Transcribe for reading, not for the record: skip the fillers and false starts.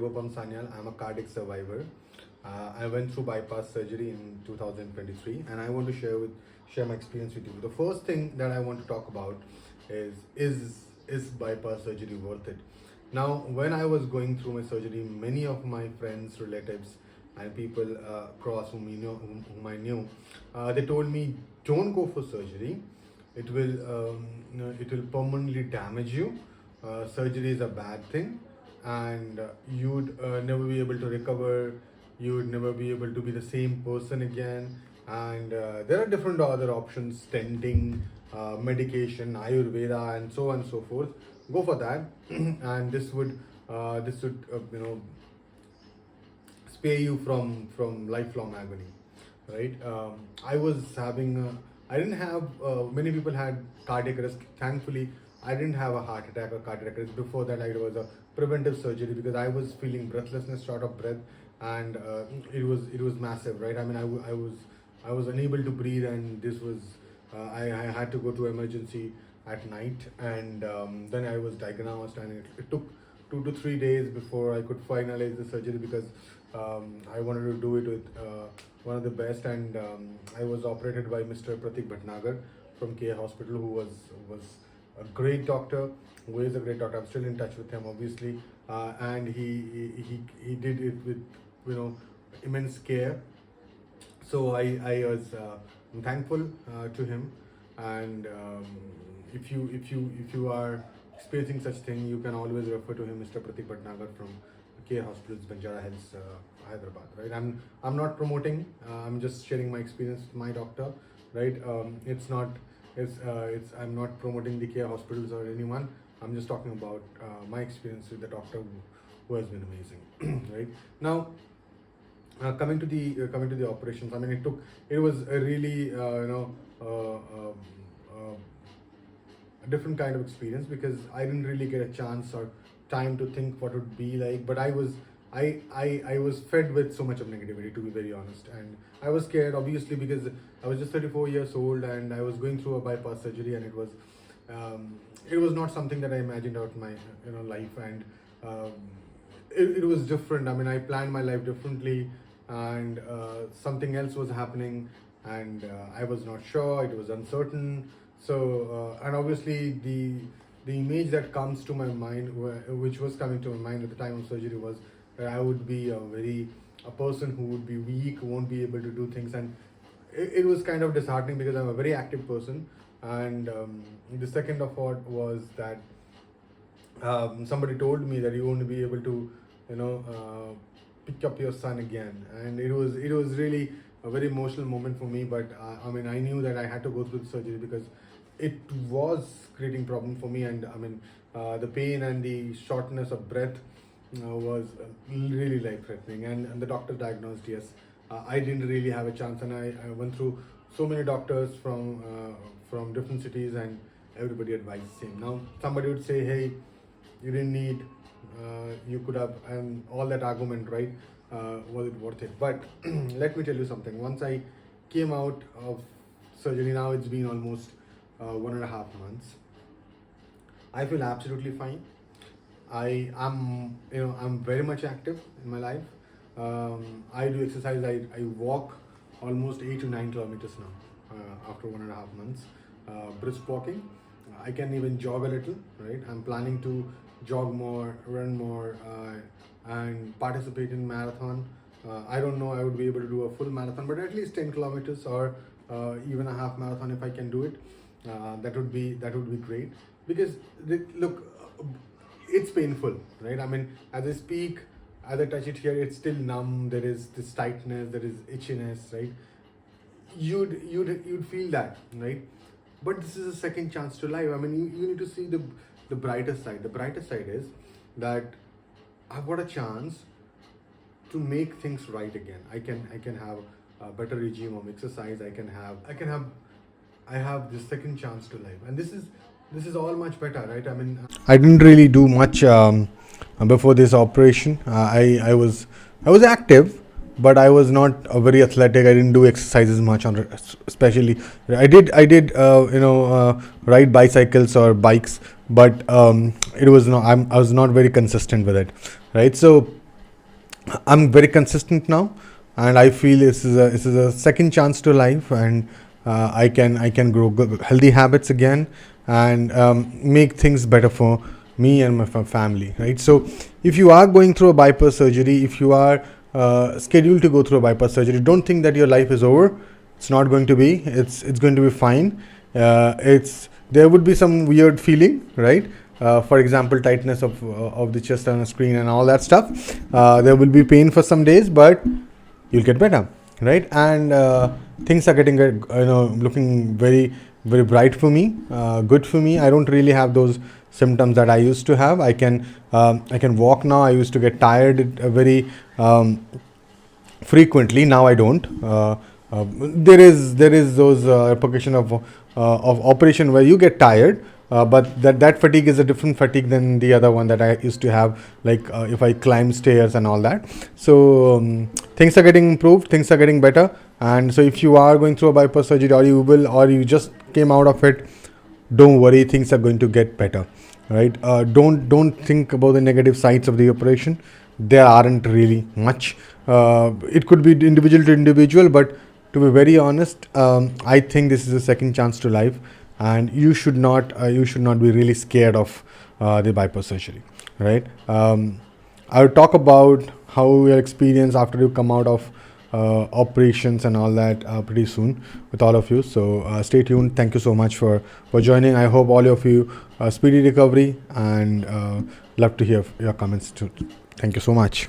Debopom Sanyal. I'm a cardiac survivor. I went through bypass surgery in 2023, and I want to share my experience with you. The first thing that I want to talk about is bypass surgery worth it? Now, when I was going through my surgery, many of my friends, relatives, and people across whom I knew, they told me, don't go for surgery. It will permanently damage you. Surgery is a bad thing, and you'd never be able to recover. You would never be able to be the same person again. And there are different other options: stenting, medication, Ayurveda, and so on and so forth. Go for that, and this would spare you from lifelong agony, right? I was having I didn't have many people had cardiac arrest. Thankfully, I didn't have a heart attack or cardiac arrest. Before that, it was a preventive surgery because I was feeling breathlessness, short of breath, and it was massive, right? I mean, I was unable to breathe, and this was I had to go to emergency at night, and then I was diagnosed, and it took 2 to 3 days before I could finalize the surgery because I wanted to do it with one of the best, and I was operated by Mr. Pratik Bhatnagar from KA Hospital, who was a great doctor, who is a great doctor. I'm still in touch with him, obviously, and he did it with immense care. So I was thankful to him, and if you are experiencing such thing, you can always refer to him, Mr. Pratik Bhatnagar from KA Hospitals, Banjara Hills, Hyderabad. Right? I'm not promoting. I'm just sharing my experience with my doctor. Right? I'm not promoting the KA Hospitals or anyone. I'm just talking about my experience with the doctor who has been amazing. Right? Now, coming to the operations. I mean, it was a really a different kind of experience because I didn't really get a chance or time to think what it would be like. But I was fed with so much of negativity, to be very honest, and I was scared, obviously, because I was just 34 years old and I was going through a bypass surgery, and it was not something that I imagined out my life, and it was different. I mean, I planned my life differently, and something else was happening, and I was not sure. It was uncertain. So and obviously the image that comes to my mind, which was coming to my mind at the time of surgery, was that I would be a person who would be weak, who won't be able to do things, and it was kind of disheartening because I'm a very active person. And the second of what was that somebody told me that you won't be able to pick up your son again, and it was really a very emotional moment for me. But I mean, I knew that I had to go through the surgery because it was creating problem for me, and I mean the pain and the shortness of breath was really life-threatening, and the doctor diagnosed yes. I didn't really have a chance, and I went through so many doctors from different cities, and everybody advised the same. Now somebody would say, hey, you didn't need, you could have, and all that argument, right? Was it worth it? But let me tell you something. Once I came out of surgery, now it's been almost 1.5 months. I feel absolutely fine. I'm very much active in my life. I do exercise. I walk almost 8 to 9 kilometers now after 1.5 months. Brisk walking. I can even jog a little. Right. I'm planning to jog more, run more, and participate in marathon. I don't know I would be able to do a full marathon, but at least 10 kilometers or even a half marathon if I can do it. That would be great, because look, it's painful, right? I mean, as I speak, as I touch it here, it's still numb. There is this tightness, there is itchiness, right? You'd feel that, right? But this is a second chance to life. I mean, you need to see the brighter side. The brighter side is that I've got a chance to make things right again. I can have a better regime of exercise. I have this second chance to life, and this is all much better, right? I mean, I didn't really do much before this operation. I was active, but I was not very athletic. I didn't do exercises much especially. I did ride bicycles or bikes, but it was not. I was not very consistent with it, right? So I'm very consistent now, and I feel this is a second chance to life, and I can grow healthy habits again, and make things better for me and my family. Right. So, if you are going through a bypass surgery, if you are scheduled to go through a bypass surgery, don't think that your life is over. It's not going to be. It's going to be fine. It's There would be some weird feeling, right? For example, tightness of the chest on a screen and all that stuff. There will be pain for some days, but you'll get better, right? And things are getting looking very very bright for me, good for me. I don't really have those symptoms that I used to have. I can walk now. I used to get tired very frequently. Now I don't. There is those repercussion of operation where you get tired, but that fatigue is a different fatigue than the other one that I used to have, like if I climb stairs and all that. So things are getting improved, things are getting better. And so if you are going through a bypass surgery, or you just came out of it, don't worry, things are going to get better, right? Don't think about the negative sides of the operation. There aren't really much. It could be individual to individual, but to be very honest, I think this is a second chance to life, and you should not be really scared of the bypass surgery, right? I'll talk about how your experience after you come out of operations and all that pretty soon with all of you. So stay tuned. Thank you so much for joining. I hope all of you speedy recovery, and love to hear your comments too. Thank you so much.